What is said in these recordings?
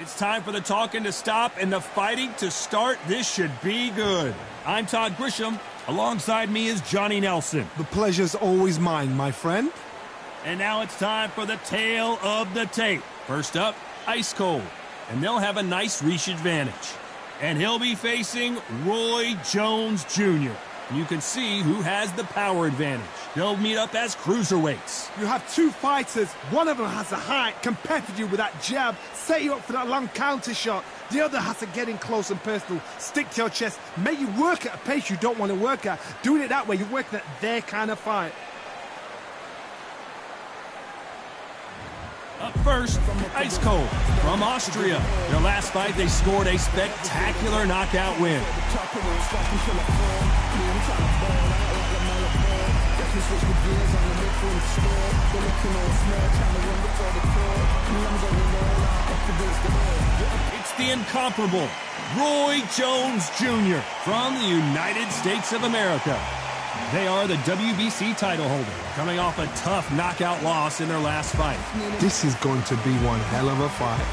It's time for the talking to stop and the fighting to start. This should be good. I'm Todd Grisham. Alongside me is Johnny Nelson. The pleasure's always mine, my friend. And now it's time for the tale of the tape. First up, Ice Cold. And they'll have a nice reach advantage. And he'll be facing Roy Jones Jr. And you can see who has the power advantage. They'll meet up as cruiserweights. You have two fighters. One of them has the height, compete you with that jab, set you up for that long counter shot. The other has to get in close and personal, stick to your chest, make you work at a pace you don't want to work at. Doing it that way, you're working at their kind of fight. Up first, Ice Cold from Austria. Their last fight, they scored a spectacular knockout win. It's the incomparable Roy Jones Jr. from the United States of America. They are the WBC title holder, coming off a tough knockout loss in their last fight. This is going to be one hell of a fight.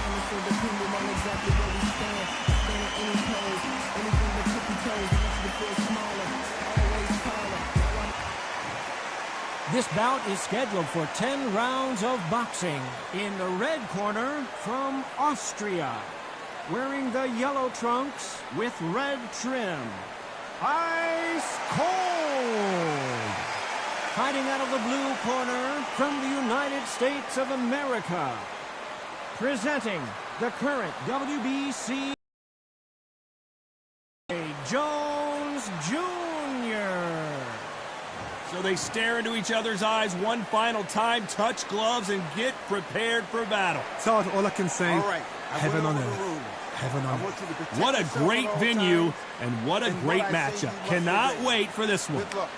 This bout is scheduled for 10 rounds of boxing. In the red corner, from Austria, wearing the yellow trunks with red trim, Ice Cold. Fighting out of the blue corner, from the United States of America, presenting the current WBC Jones Jr. So they stare into each other's eyes one final time, touch gloves, and get prepared for battle. Todd, all I can say, all right, heaven on earth. Heaven on earth. What a great venue, and what a great matchup. Cannot wait for this one. Good luck.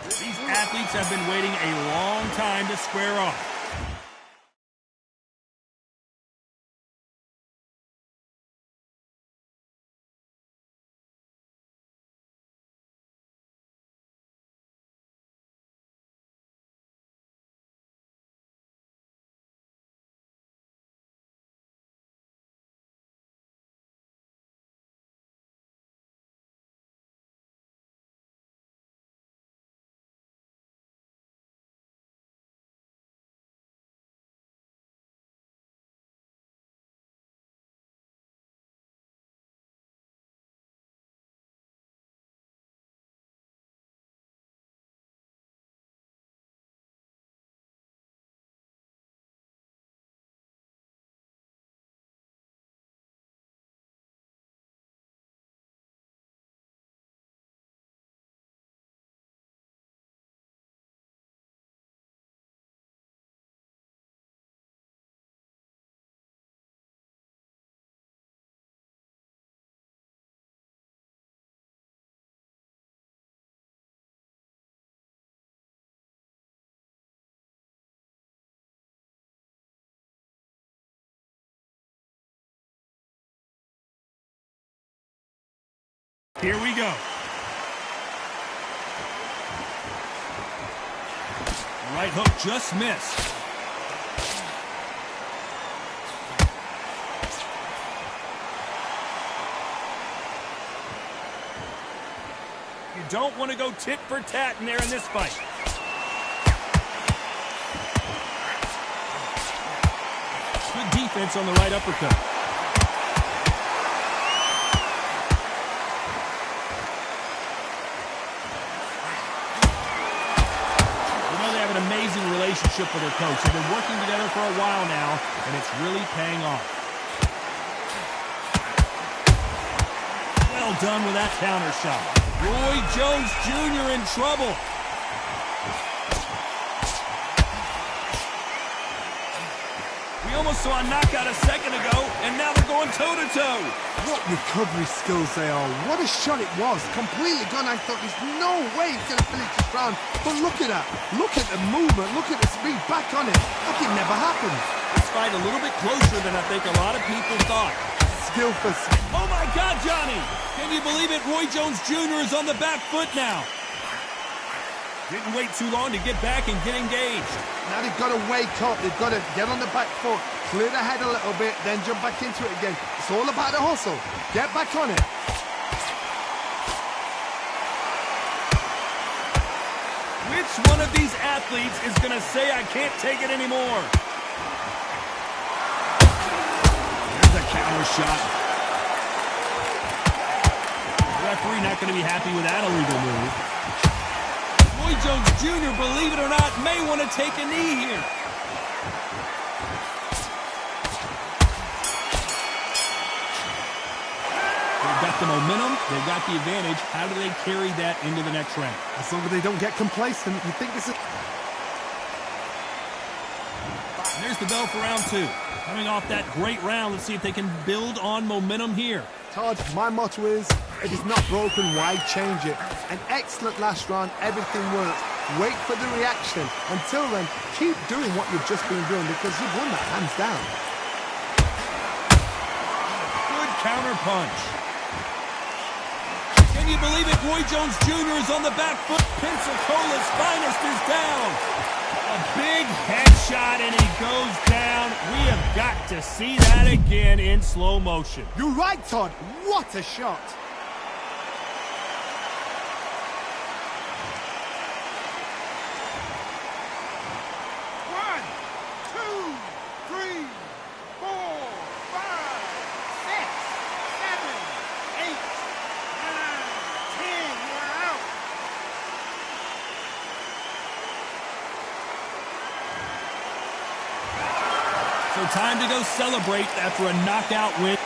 These athletes have been waiting a long time to square off. Here we go. Right hook just missed. You don't want to go tit for tat in there in this fight. Good defense on the right uppercut. Amazing relationship with their coach. They've been working together for a while now, and it's really paying off. Well done with that counter shot. Roy Jones Jr. in trouble. We almost saw a knockout a second ago, and now they're going toe-to-toe. What recovery skills they are. What a shot it was. Completely gone. I thought there's no way he's going to finish this round. But look at that. Look at the movement. Look at the speed. Back on it. Like it never happened. This fight a little bit closer than I think a lot of people thought. Skillful. Oh, my God, Johnny. Can you believe it? Roy Jones Jr. is on the back foot now. Didn't wait too long to get back and get engaged. Now they've got to wake up. They've got to get on the back foot, clear the head a little bit, then jump back into it again. It's all about the hustle. Get back on it. Which one of these athletes is going to say, I can't take it anymore? There's a counter shot. The referee not going to be happy with that illegal move. Roy Jones Jr., believe it or not, may want to take a knee here. They've got the momentum, they've got the advantage. How do they carry that into the next round? As long as they don't get complacent, you think this is... There's the bell for round 2. Coming off that great round, let's see if they can build on momentum here. Todd, my motto is, if it's not broken, why change it? An excellent last round, everything works. Wait for the reaction. Until then, keep doing what you've just been doing because you've won that hands down. Good counter punch. Can you believe it? Roy Jones Jr. is on the back foot. Pensacola's finest is down. A big headshot, and he goes down. We have got to see that again in slow motion. You're right, Todd. What a shot. So time to go celebrate after a knockout win.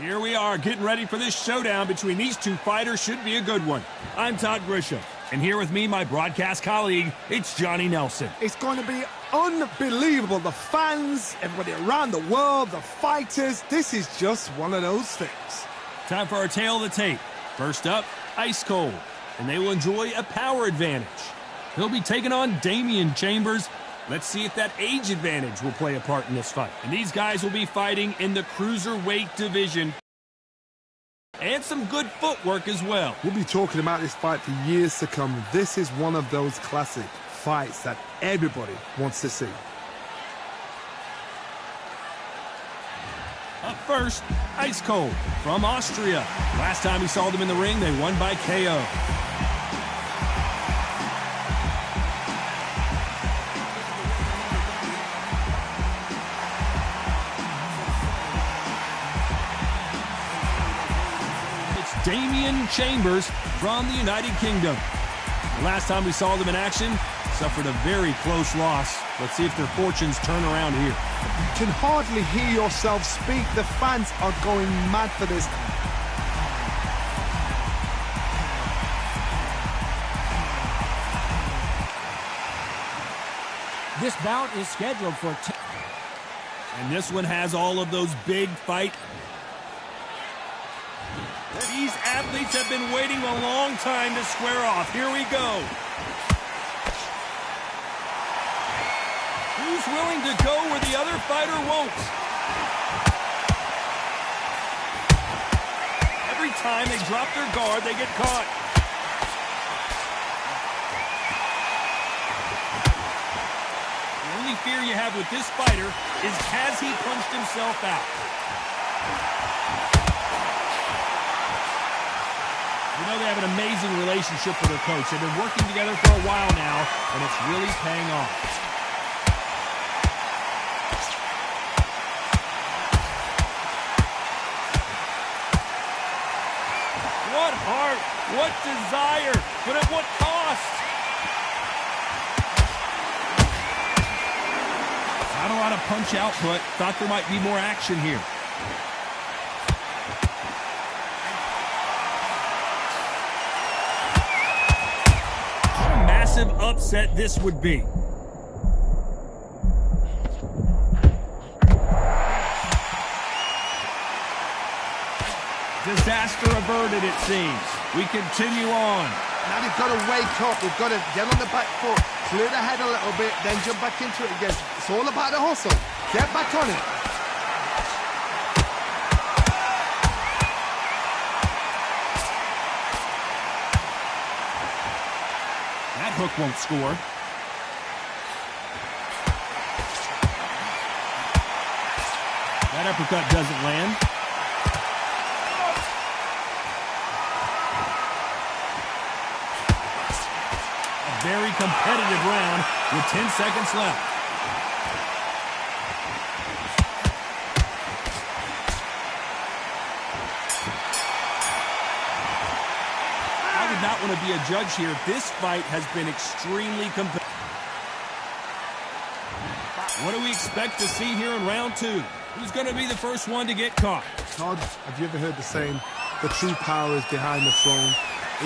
Here we are getting ready for this showdown between these two fighters. Should be a good one. I'm Todd Grisham, and here with me, my broadcast colleague, it's Johnny Nelson. It's going to be unbelievable. The fans, everybody around the world, the fighters. This is just one of those things. Time for our tale of the tape. First up, Ice Cold, and they will enjoy a power advantage. He'll be taking on Damian Chambers. Let's see if that age advantage will play a part in this fight. And these guys will be fighting in the cruiserweight division. And some good footwork as well. We'll be talking about this fight for years to come. This is one of those classic fights that everybody wants to see. Up first, Ice Cold from Austria. Last time we saw them in the ring, they won by KO. Damian Chambers from the United Kingdom. The last time we saw them in action, suffered a very close loss. Let's see if their fortunes turn around here. You can hardly hear yourself speak. The fans are going mad for this. This bout is scheduled for... And this one has all of those big fight. These athletes have been waiting a long time to square off. Here we go. Who's willing to go where the other fighter won't? Every time they drop their guard, they get caught. The only fear you have with this fighter is, has he punched himself out? You know, they have an amazing relationship with their coach. They've been working together for a while now, and it's really paying off. What heart, what desire, but at what cost? Not a lot of punch output. Thought there might be more action here. Upset this would be. Disaster averted, it seems. We continue on. Now they've got to wake up. They've got to get on the back foot, clear the head a little bit, then jump back into it again. It's all about the hustle. Get back on it. Hook won't score. That uppercut doesn't land. A very competitive round with 10 seconds left. Not want to be a judge here. This fight has been extremely competitive. What do we expect to see here in round two? Who's going to be the first one to get caught? Todd, have you ever heard the saying, the true power is behind the throne?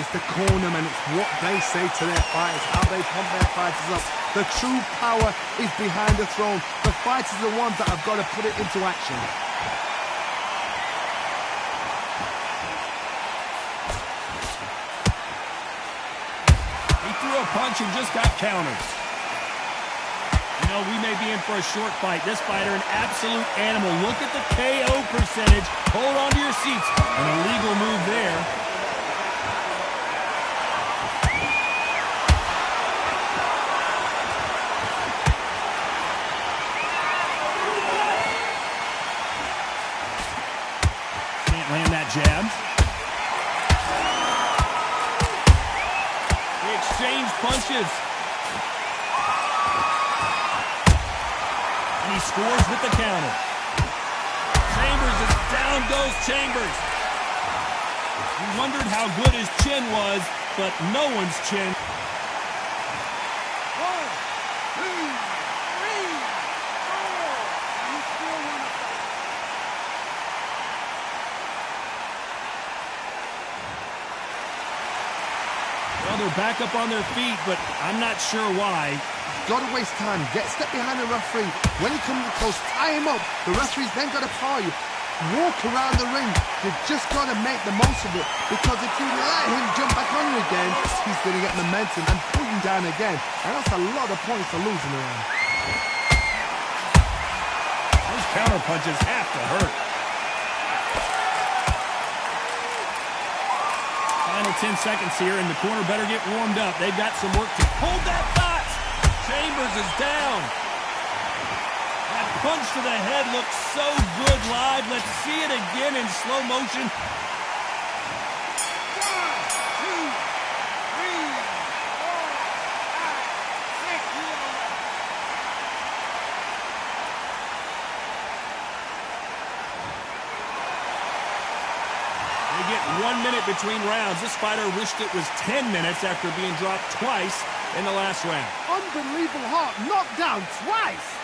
It's the cornermen, it's what they say to their fighters, how they pump their fighters up. The true power is behind the throne. The fighters are the ones that have got to put it into action. A punch and just got countered. You know, we may be in for a short fight. This fighter, an absolute animal. Look at the KO percentage. Hold on to your seats. An illegal move there. Can't land that jab. Exchange punches. And he scores with the counter. Chambers is down goes Chambers. We wondered how good his chin was, but no one's chin. 1, 2, 3, 4. are back up on their feet, but I'm not sure why. Got to waste time. Step behind the referee. When he comes close, tie him up. The referee's then got to foul you. Walk around the ring. You've just got to make the most of it, because if you let him jump back on you again, he's going to get momentum and pull you down again. And that's a lot of points to lose in the round. Those counter punches have to hurt. Final 10 seconds here, and the corner better get warmed up. They've got some work to hold that thought. Chambers is down. That punch to the head looks so good live. Let's see it again in slow motion. 1, 2, 3, 4, 5, 6. They get 1 minute between rounds. This fighter wished it was 10 minutes after being dropped twice in the last round. Unbelievable heart, knocked down twice.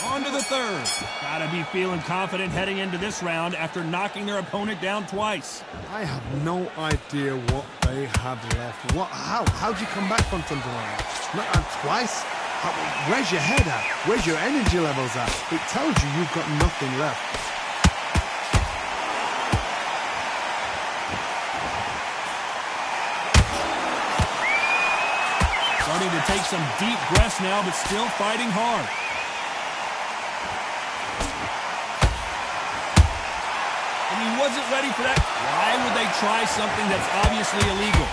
On to the third. Gotta be feeling confident heading into this round after knocking their opponent down twice. I have no idea what they have left. How'd you come back from something like that? Not twice? Where's your head at? Where's your energy levels at? It tells you you've got nothing left. Starting to take some deep breaths now, but still fighting hard. He wasn't ready for that. Why would they try something that's obviously illegal?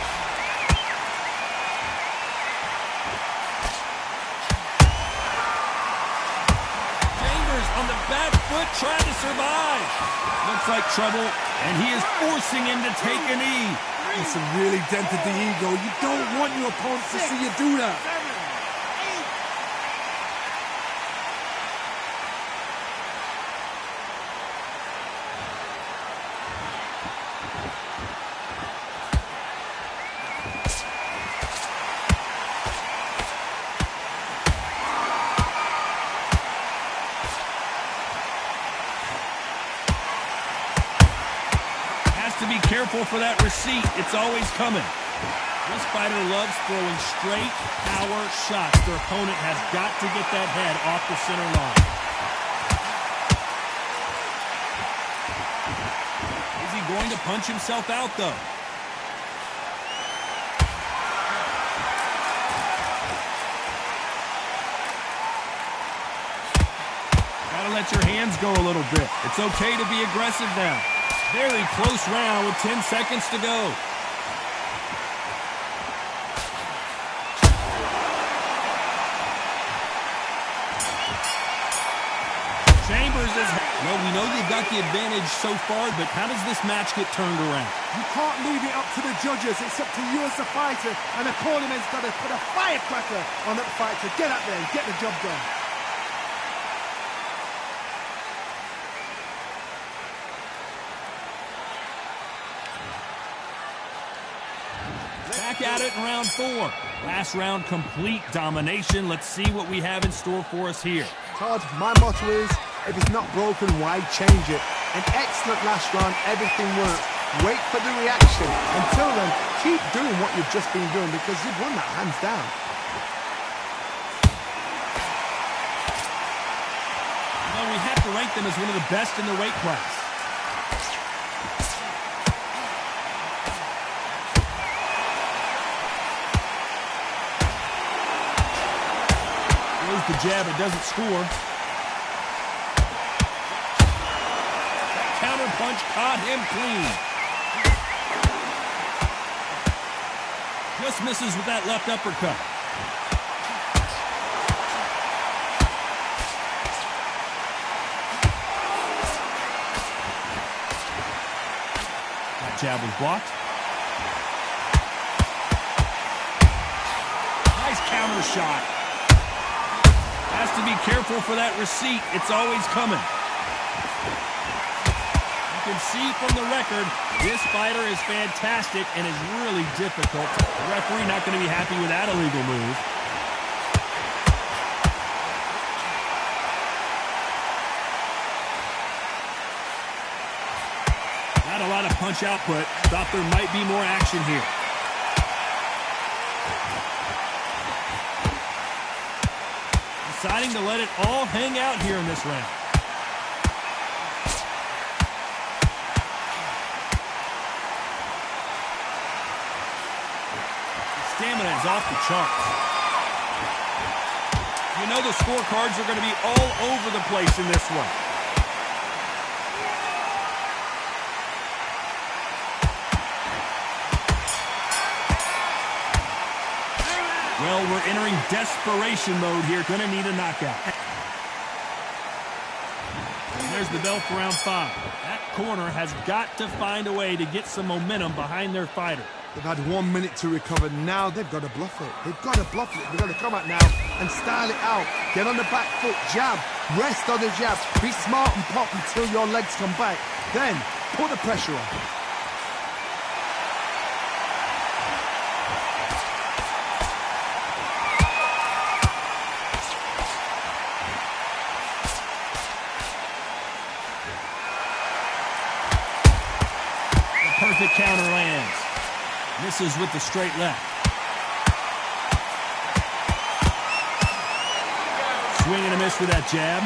Chambers on the back foot trying to survive. Looks like trouble, and he is forcing him to take a knee. It's really dented the ego. You don't want your opponent to see you do that. To be careful for that receipt. It's always coming. This fighter loves throwing straight power shots. Their opponent has got to get that head off the center line. Is he going to punch himself out, though? Gotta let your hands go a little bit. It's okay to be aggressive now. Very close round with 10 seconds to go. Chambers is... Well, we know you've got the advantage so far, but how does this match get turned around? You can't leave it up to the judges. It's up to you as the fighter, and the cornerman's got to put a firecracker on that fight to get up there and get the job done. Back at it in round 4. Last round, complete domination. Let's see what we have in store for us here. Todd, my motto is, if it's not broken, why change it? An excellent last round, everything worked. Wait for the reaction. Until then, keep doing what you've just been doing, because you've won that hands down. Well, we have to rank them as one of the best in their weight class. The jab, it doesn't score. That counter punch caught him clean. Just misses with that left uppercut. That jab was blocked. counter shot. Has to be careful for that receipt. It's always coming. You can see from the record, this fighter is fantastic and is really difficult. The referee not going to be happy with that illegal move. Not a lot of punch output. Thought there might be more action here. Deciding to let it all hang out here in this round. Stamina is off the charts. You know the scorecards are going to be all over the place in this one. Well, we're entering desperation mode here. Going to need a knockout. And there's the bell for round 5. That corner has got to find a way to get some momentum behind their fighter. They've had 1 minute to recover. Now they've got to bluff it. They've got to bluff it. They've got to come out now and style it out. Get on the back foot, jab, rest on the jab. Be smart and pop until your legs come back. Then put the pressure on. Perfect counter lands. Misses with the straight left. Swing and a miss with that jab.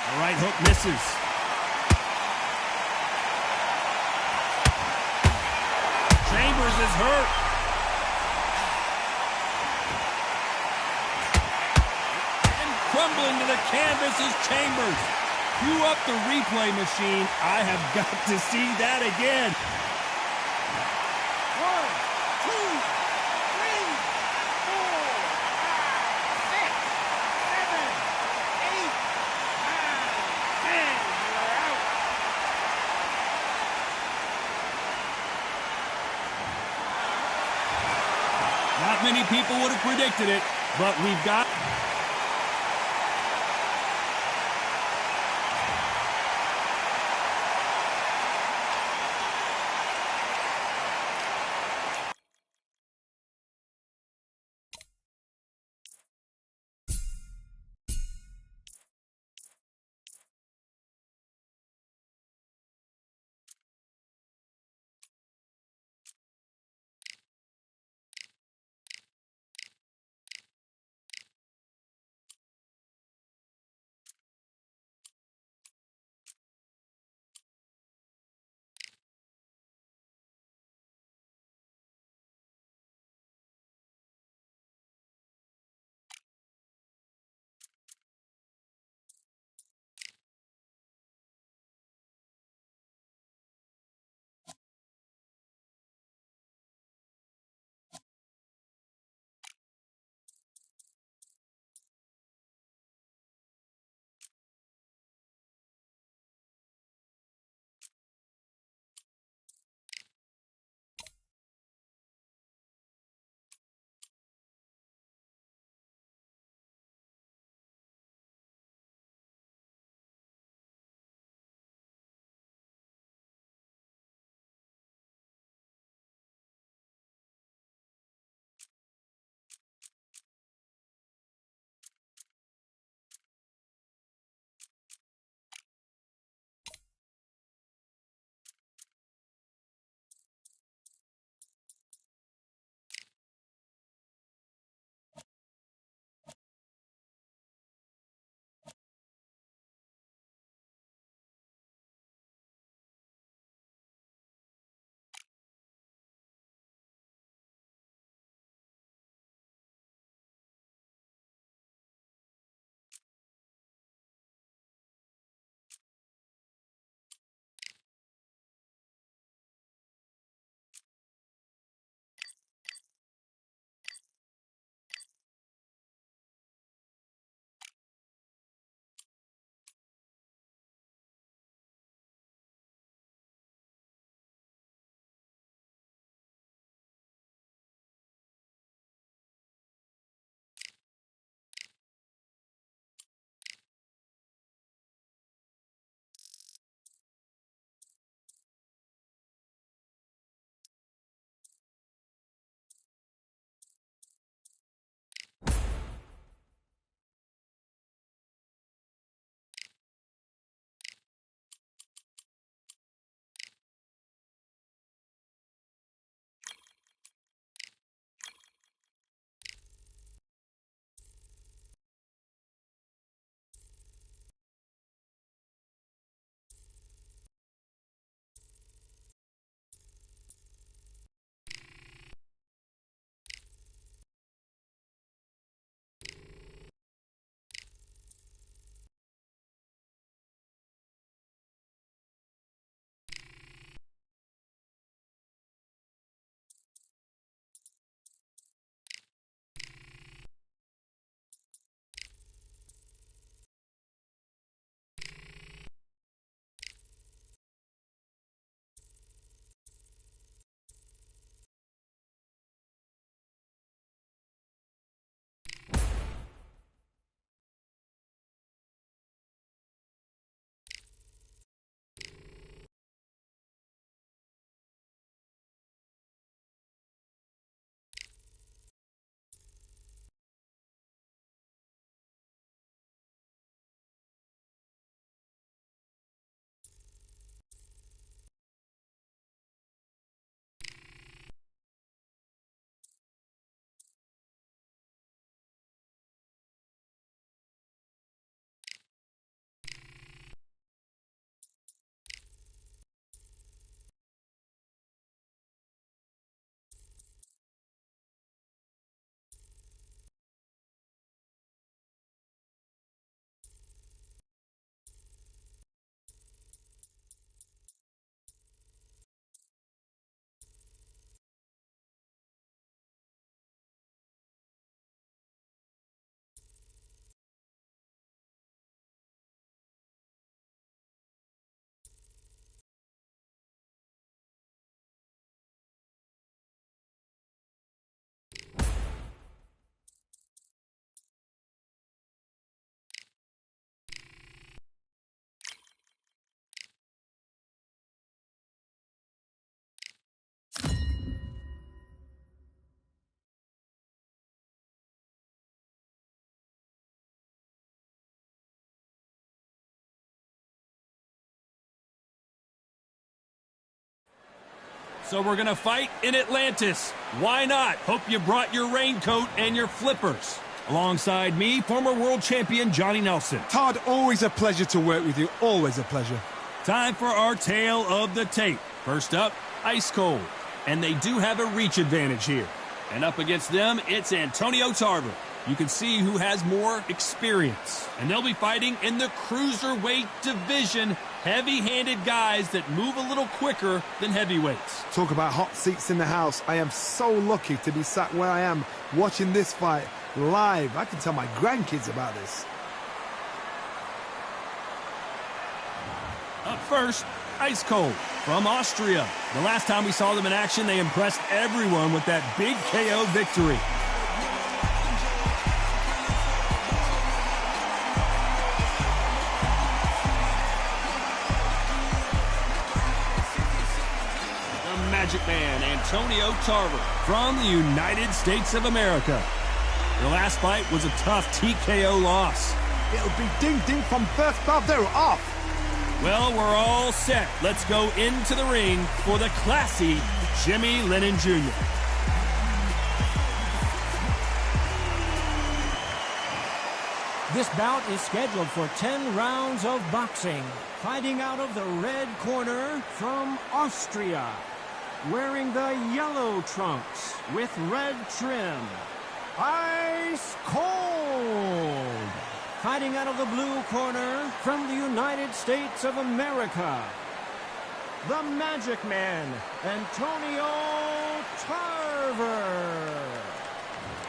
The right hook misses. Chambers is hurt. Crumbling to the canvas is Chambers. Cue up the replay machine. I have got to see that again. 1, 2, 3, 4, 5, 6, 7, 8, 9, 10. You're out. Not many people would have predicted it, but we've got... So we're going to fight in Atlantis. Why not? Hope you brought your raincoat and your flippers. Alongside me, former world champion Johnny Nelson. Todd, always a pleasure to work with you. Always a pleasure. Time for our tale of the tape. First up, Ice Cold. And they do have a reach advantage here. And up against them, it's Antonio Tarver. You can see who has more experience. And they'll be fighting in the cruiserweight division. Heavy-handed guys that move a little quicker than heavyweights. Talk about hot seats in the house. I am so lucky to be sat where I am watching this fight live. I can tell my grandkids about this. Up first, Ice Cold from Austria. The last time we saw them in action, they impressed everyone with that big KO victory. The Magic Man, Antonio Tarver from the United States of America. Their last fight was a tough TKO loss. It'll be ding-ding from first bell. They're off. Well, we're all set. Let's go into the ring for the classy Jimmy Lennon Jr. This bout is scheduled for 10 rounds of boxing. Fighting out of the red corner from Austria. Wearing the yellow trunks with red trim. Ice Cold. Fighting out of the blue corner from the United States of America, the Magic Man, Antonio Tarver.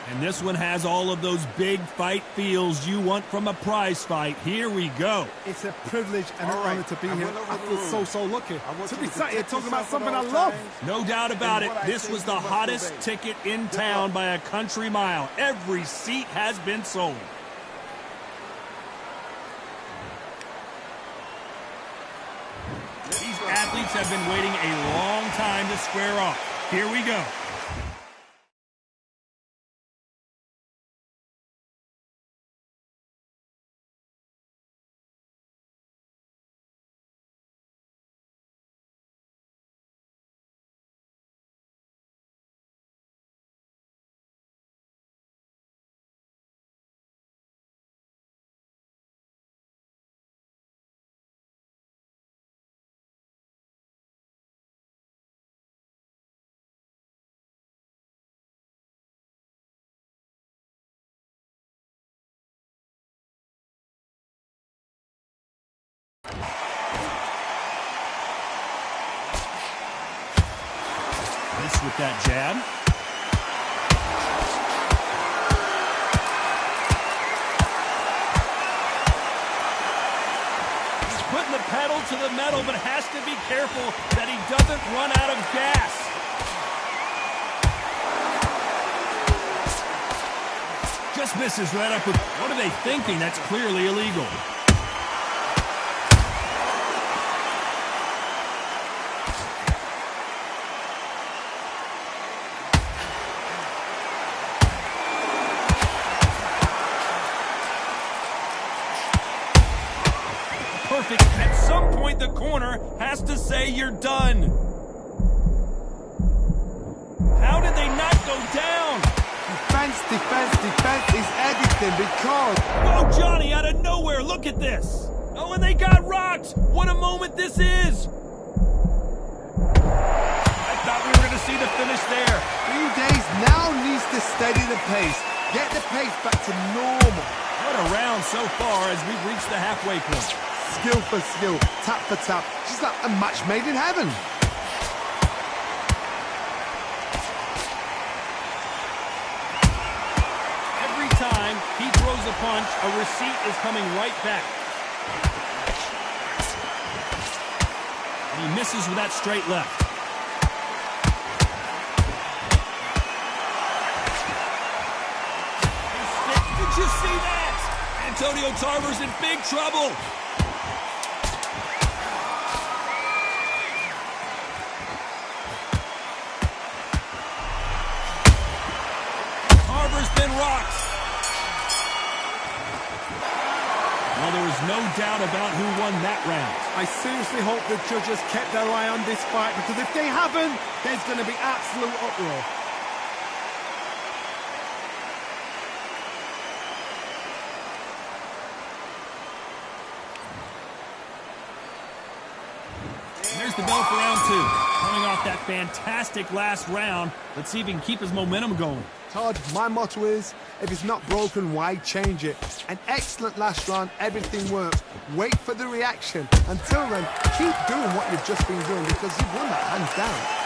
And this one has all of those big fight feels you want from a prize fight. Here we go. It's a privilege and an honor to be here. I feel so lucky to be sat here talking about something I love. No doubt about it. This was the hottest ticket in town by a country mile. Every seat has been sold. These athletes have been waiting a long time to square off. Here we go. With that jab. He's putting the pedal to the metal, but has to be careful that he doesn't run out of gas. Just misses right up with, what are they thinking? That's clearly illegal. Perfect. At some point, the corner has to say you're done. How did they not go down? Defense is everything because... Oh, Johnny, out of nowhere, look at this. Oh, and they got rocked. What a moment this is. I thought we were going to see the finish there. 3 days now needs to steady the pace. Get the pace back to normal. What a round so far as we've reached the halfway point. Skill for skill, tap for tap. Just like a match made in heaven. Every time he throws a punch, a receipt is coming right back. And he misses with that straight left. Did you see that? Antonio Tarver's in big trouble. Been rocked. Well, there was no doubt about who won that round. I seriously hope the judges kept their eye on this fight, because if they haven't, there's going to be absolute uproar. There's the bell for round 2. Coming off that fantastic last round, let's see if he can keep his momentum going. Todd, my motto is, if it's not broken, why change it? An excellent last round, everything works. Wait for the reaction. Until then, keep doing what you've just been doing, because you've won that hands down.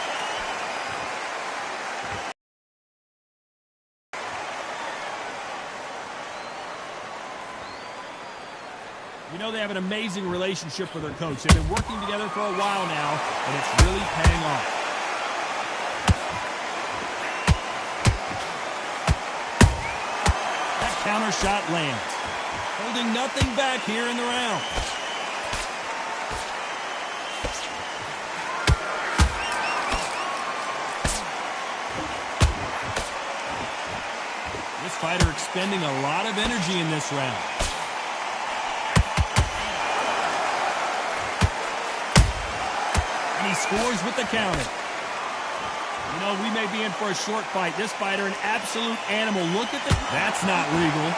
You know they have an amazing relationship with their coach. They've been working together for a while now, and it's really paying off. That counter shot lands. Holding nothing back here in the round. This fighter expending a lot of energy in this round. He scores with the counter. You know, we may be in for a short fight. This fighter, an absolute animal. Look at the... That's not legal.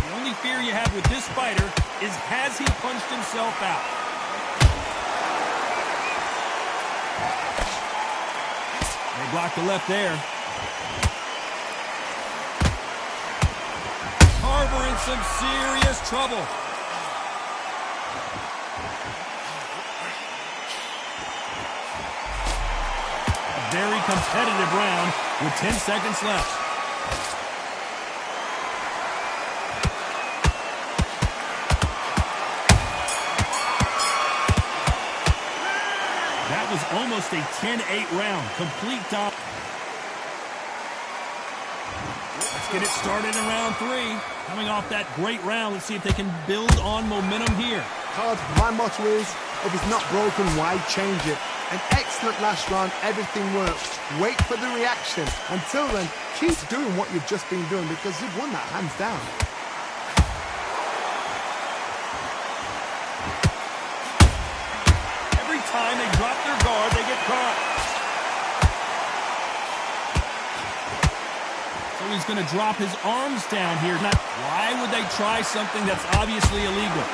The only fear you have with this fighter is, has he punched himself out? They block the left there. Carver in some serious trouble. A very competitive round with 10 seconds left. That was almost a 10-8 round. Complete top. Let's get it started in round 3. Coming off that great round, let's see if they can build on momentum here. Todd, my motto is, if it's not broken, why change it? An excellent last round, everything works. Wait for the reaction. Until then, keep doing what you've just been doing, because you've won that hands down. Time they drop their guard, they get caught. So he's going to drop his arms down here. Now, why would they try something that's obviously illegal?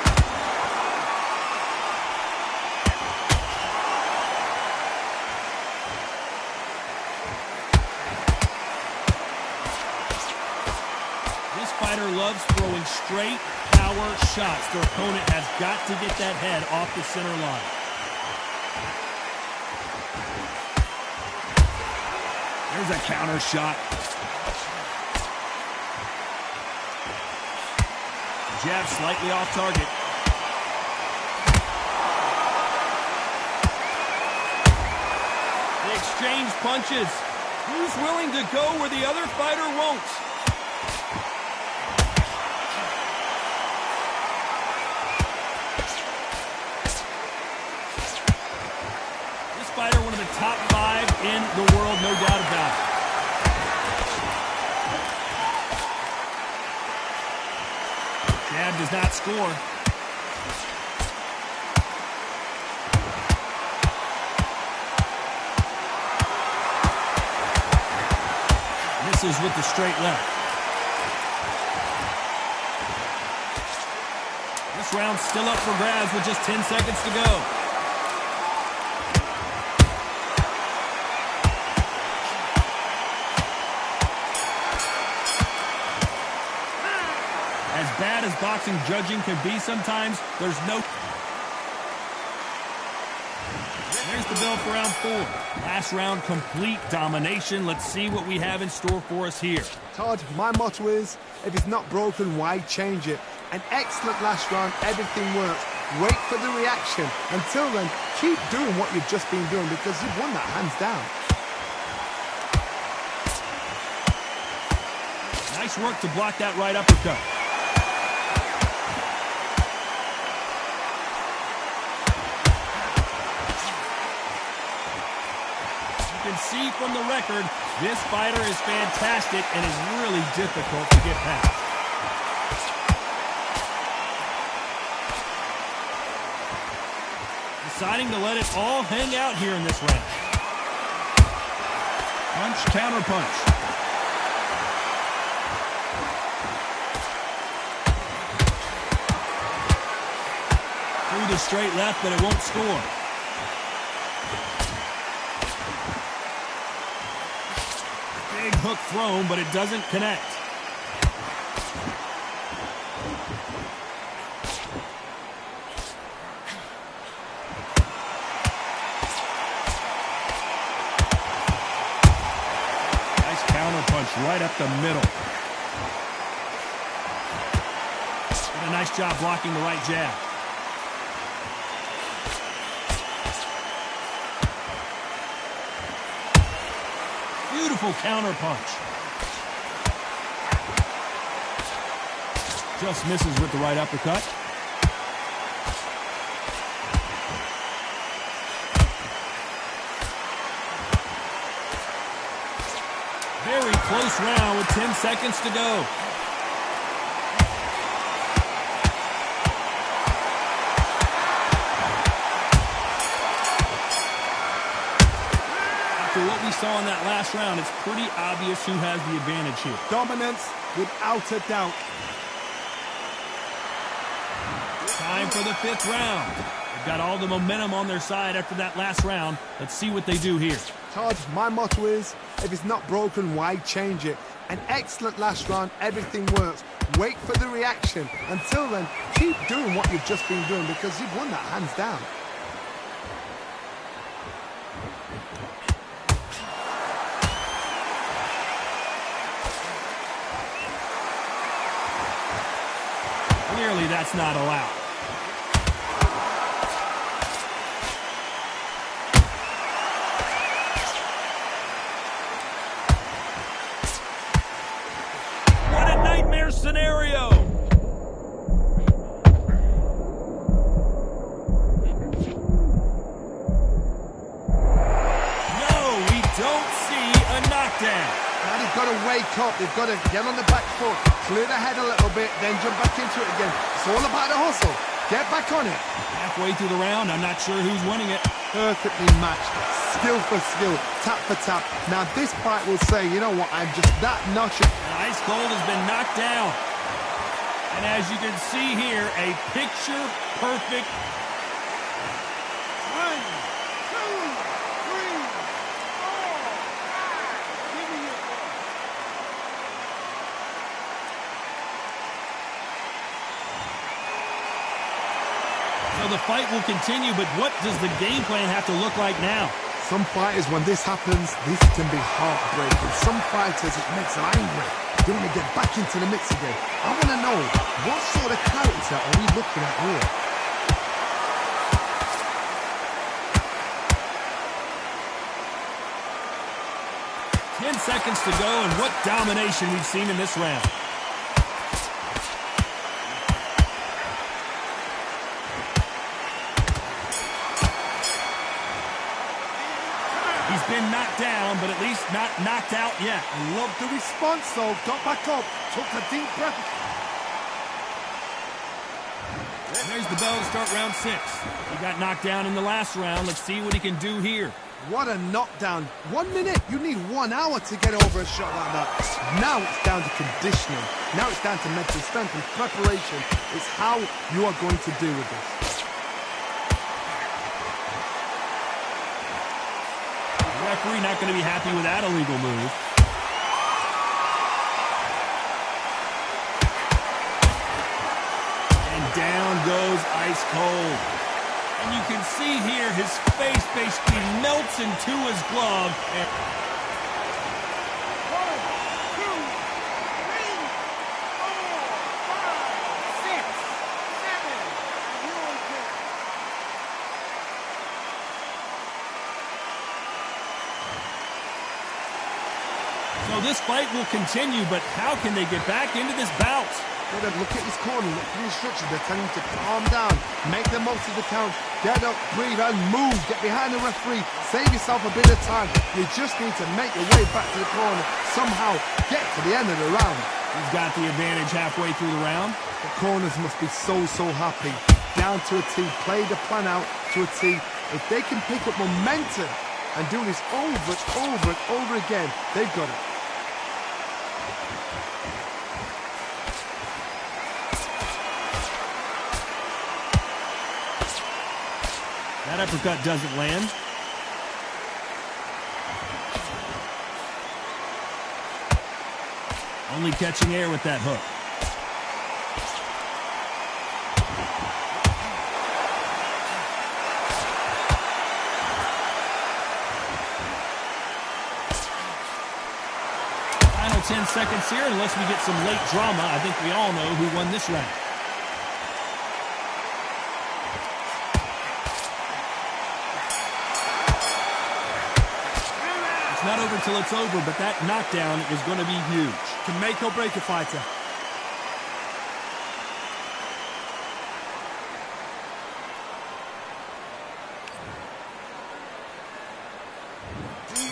This fighter loves throwing straight power shots. Their opponent has got to get that head off the center line. There's a counter shot. Jab slightly off target. They exchange punches. Who's willing to go where the other fighter won't? Fighter, one of the top 5 in the world, no doubt about it. Jab does not score. Misses with the straight left. This round's still up for grabs with just 10 seconds to go. As bad as boxing judging can be sometimes, there's no... There's the bell for round 4. Last round, complete domination. Let's see what we have in store for us here. Todd, my motto is, if it's not broken, why change it? An excellent last round, everything works. Wait for the reaction. Until then, keep doing what you've just been doing, because you've won that hands down. Nice work to block that right uppercut. can see from the record, this fighter is fantastic and is really difficult to get past. Deciding to let it all hang out here in this round. Punch, counter punch. Through the straight left, but it won't score. Big hook thrown, but it doesn't connect. Nice counter punch right up the middle. Did a nice job blocking the right jab. Beautiful counter punch. Just misses with the right uppercut. Very close round with 10 seconds to go. After what we saw in that last round, it's pretty obvious who has the advantage here. Dominance, without a doubt. Time for the 5th round. They've got all the momentum on their side after that last round. Let's see what they do here. Todd, my motto is, if it's not broken, why change it? An excellent last round, everything works. Wait for the reaction. Until then, keep doing what you've just been doing because you've won that hands down. Clearly, that's not allowed. What a nightmare scenario! No, we don't see a knockdown. Now they've got to wake up. They've got to get on the back foot, clear the head a little bit, then jump back into it again. It's all about the hustle. Get back on it. Halfway through the round, I'm not sure who's winning it. Perfectly matched. Skill for skill. Tap for tap. Now this fight will say, you know what, I'm just that notch. Ice Cold has been knocked down. And as you can see here, a picture-perfect. 1, 2, 3, 4, 5. Give me your ball. So the fight will continue, but what does the game plan have to look like now? Some fighters, when this happens, this can be heartbreaking. Some fighters, it makes them angry. They want to get back into the mix again. I want to know, what sort of character are we looking at here? Ten seconds to go, and what domination we've seen in this round. He's been knocked down, but at least not knocked out yet. I love the response, though. Got back up, took a deep breath. And there's the bell to start round 6. He got knocked down in the last round. Let's see what he can do here. What a knockdown. 1 minute. You need 1 hour to get over a shot like that. Now it's down to conditioning. Now it's down to mental strength and preparation. It's how you are going to deal with this. The referee not going to be happy with that illegal move. And down goes Ice Cold. And you can see here his face basically melts into his glove. 1, 2, 3, 4, 5, 6, 7. So this fight will continue, but how can they get back into this bout? Gotta look at his corner, look at the instructions. They're telling him to calm down, make the most of the count, get up, breathe, and move. Get behind the referee, save yourself a bit of time. You just need to make your way back to the corner, somehow get to the end of the round. He's got the advantage halfway through the round. The corners must be so happy. Down to a T, play the plan out to a T. If they can pick up momentum and do this over and over again, they've got it. That uppercut doesn't land. Only catching air with that hook. Final 10 seconds here. Unless we get some late drama, I think we all know who won this round. Not over till it's over, but that knockdown is going to be huge. Can make or break a fighter.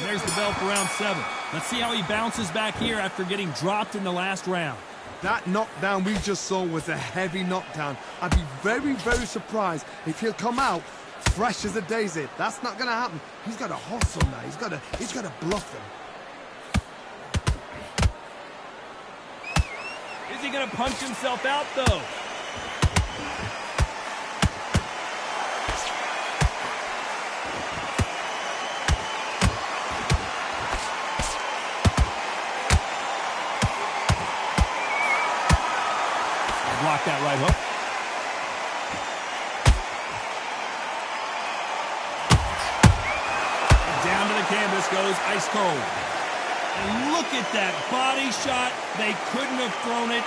There's the bell for round 7. Let's see how he bounces back here after getting dropped in the last round. That knockdown we just saw was a heavy knockdown. I'd be very surprised if he'll come out fresh as a daisy. That's not going to happen. He's got to hustle now. He's got to bluff them. Is he going to punch himself out, though? Block that right hook. Down to the canvas goes ice cold. And look at that body shot. They couldn't have thrown it